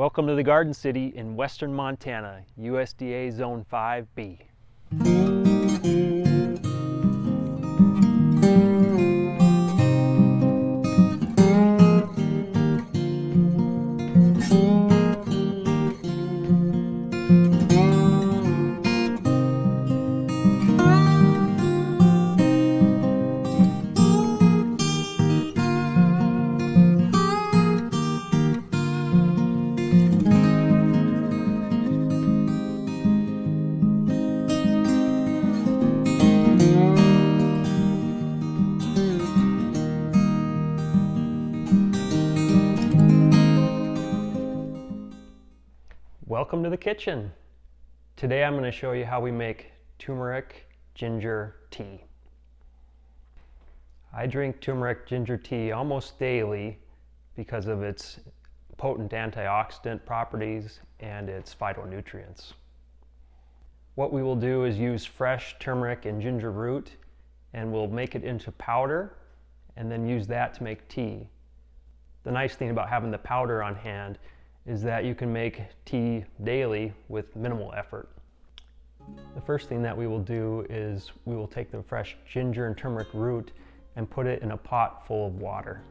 Welcome to the Garden City in western Montana, USDA Zone 5B. Welcome to the kitchen. Today I'm going to show you how we make turmeric ginger tea. I drink turmeric ginger tea almost daily because of its potent antioxidant properties and its phytonutrients. What we will do is use fresh turmeric and ginger root, and we'll make it into powder and then use that to make tea. The nice thing about having the powder on hand is that you can make tea daily with minimal effort. The first thing that we will do is we will take the fresh ginger and turmeric root and put it in a pot full of water.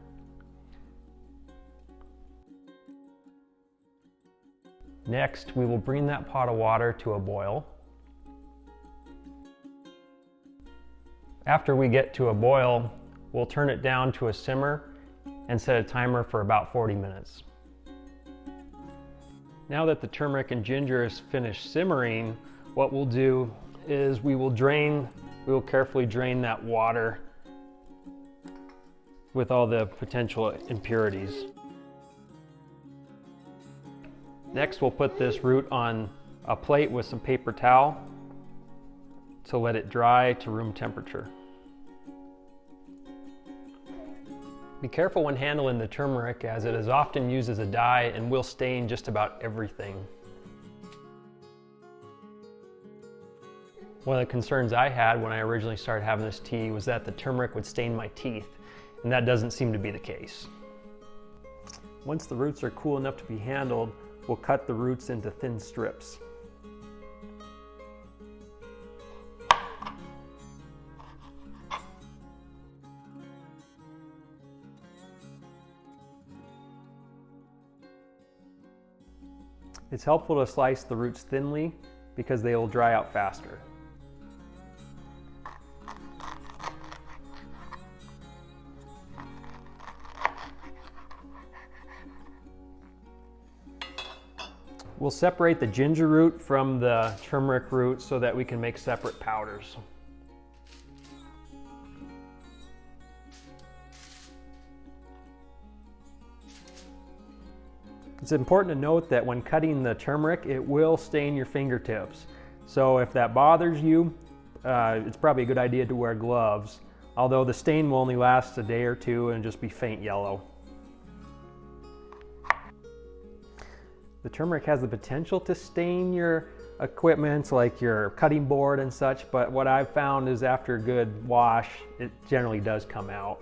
Next, we will bring that pot of water to a boil. After we get to a boil, we'll turn it down to a simmer and set a timer for about 40 minutes. Now that the turmeric and ginger is finished simmering, what we'll do is we will carefully drain that water with all the potential impurities. Next, we'll put this root on a plate with some paper towel to let it dry to room temperature. Be careful when handling the turmeric, as it is often used as a dye and will stain just about everything. One of the concerns I had when I originally started having this tea was that the turmeric would stain my teeth, and that doesn't seem to be the case. Once the roots are cool enough to be handled, we'll cut the roots into thin strips. It's helpful to slice the roots thinly because they will dry out faster. We'll separate the ginger root from the turmeric root so that we can make separate powders. It's important to note that when cutting the turmeric, it will stain your fingertips. So if that bothers you, it's probably a good idea to wear gloves, although the stain will only last a day or two and just be faint yellow. The turmeric has the potential to stain your equipment like your cutting board and such, but what I've found is after a good wash, it generally does come out.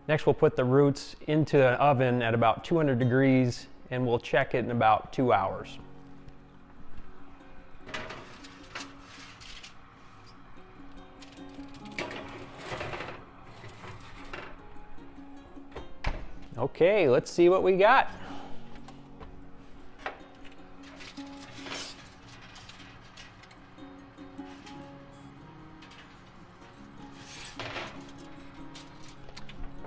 Next, we'll put the roots into an oven at about 200 degrees and we'll check it in about 2 hours. Okay, let's see what we got.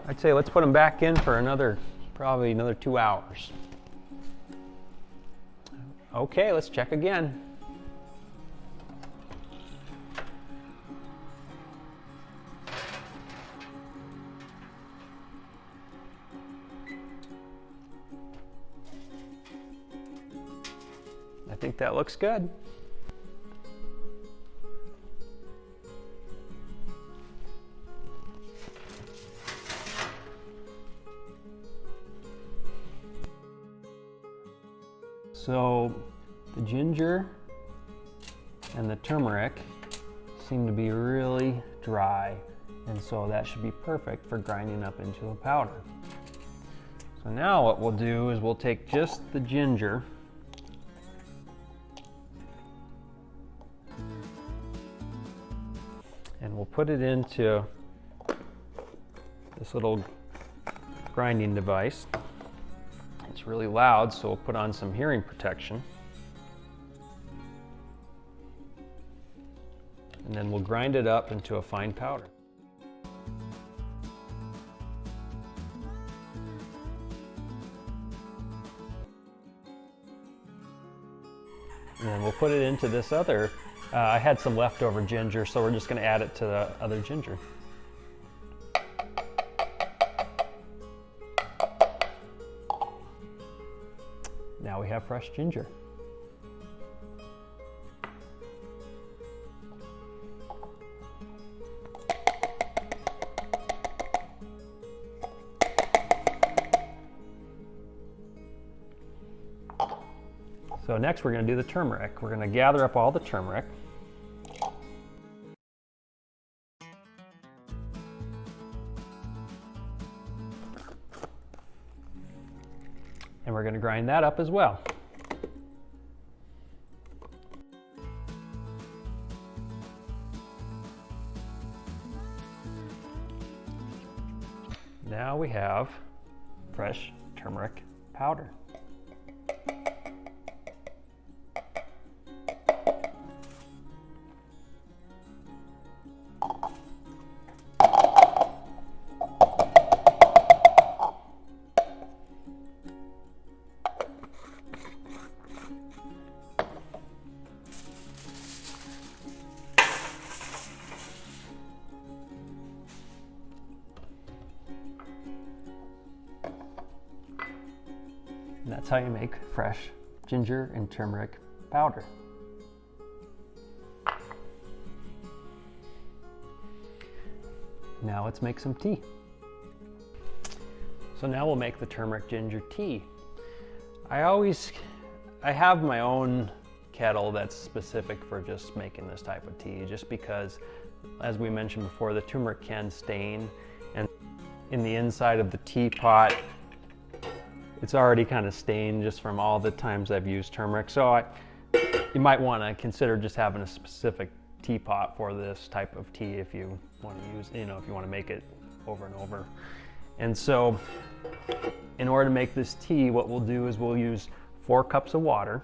I'd say let's put them back in for probably another 2 hours. Okay, let's check again. I think that looks good. So the ginger and the turmeric seem to be really dry, and so that should be perfect for grinding up into a powder. So now what we'll do is we'll take just the ginger and we'll put it into this little grinding device. It's really loud, so we'll put on some hearing protection. And then we'll grind it up into a fine powder. And then we'll put it into this other, I had some leftover ginger, so we're just going to add it to the other ginger. Now we have fresh ginger. So next we're going to do the turmeric. We're going to gather up all the turmeric. And we're going to grind that up as well. Now we have fresh turmeric powder. And that's how you make fresh ginger and turmeric powder. Now let's make some tea. So now we'll make the turmeric ginger tea. I have my own kettle that's specific for just making this type of tea, just because, as we mentioned before, the turmeric can stain, and in the inside of the teapot it's already kind of stained just from all the times I've used turmeric. So you might want to consider just having a specific teapot for this type of tea if you want to use, if you want to make it over and over. And so in order to make this tea, what we'll do is we'll use 4 cups of water.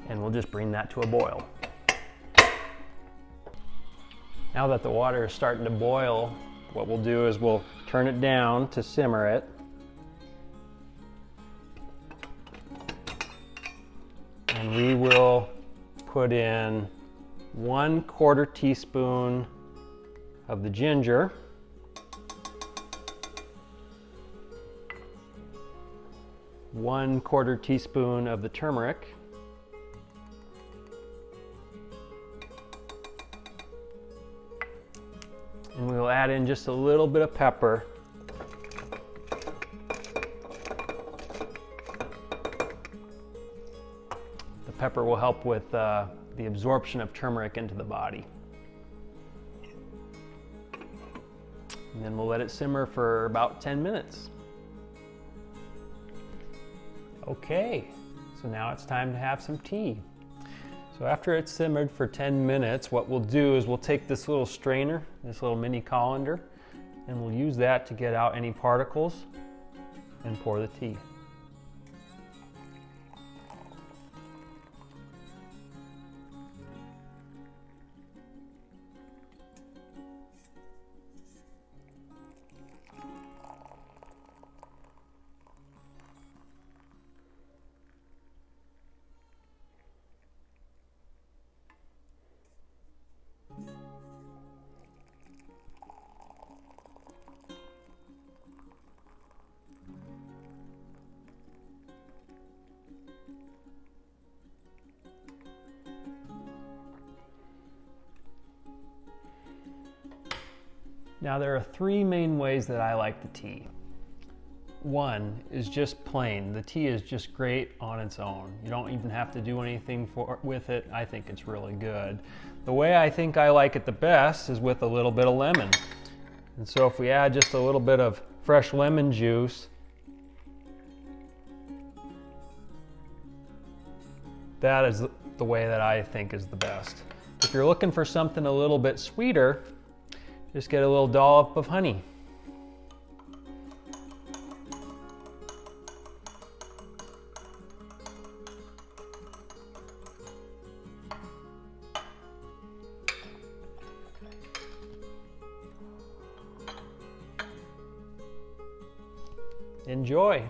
And we'll just bring that to a boil. Now that the water is starting to boil, what we'll do is we'll turn it down to simmer it. And we will put in 1/4 teaspoon of the ginger, 1/4 teaspoon of the turmeric, and we will add in just a little bit of pepper. The pepper will help with the absorption of turmeric into the body. And then we'll let it simmer for about 10 minutes. Okay, so now it's time to have some tea. So after it's simmered for 10 minutes, what we'll do is we'll take this little strainer, this little mini colander, and we'll use that to get out any particles and pour the tea. Now there are three main ways that I like the tea. One is just plain. The tea is just great on its own. You don't even have to do anything with it. I think it's really good. The way I think I like it the best is with a little bit of lemon. And so if we add just a little bit of fresh lemon juice, that is the way that I think is the best. If you're looking for something a little bit sweeter, just get a little dollop of honey. Enjoy.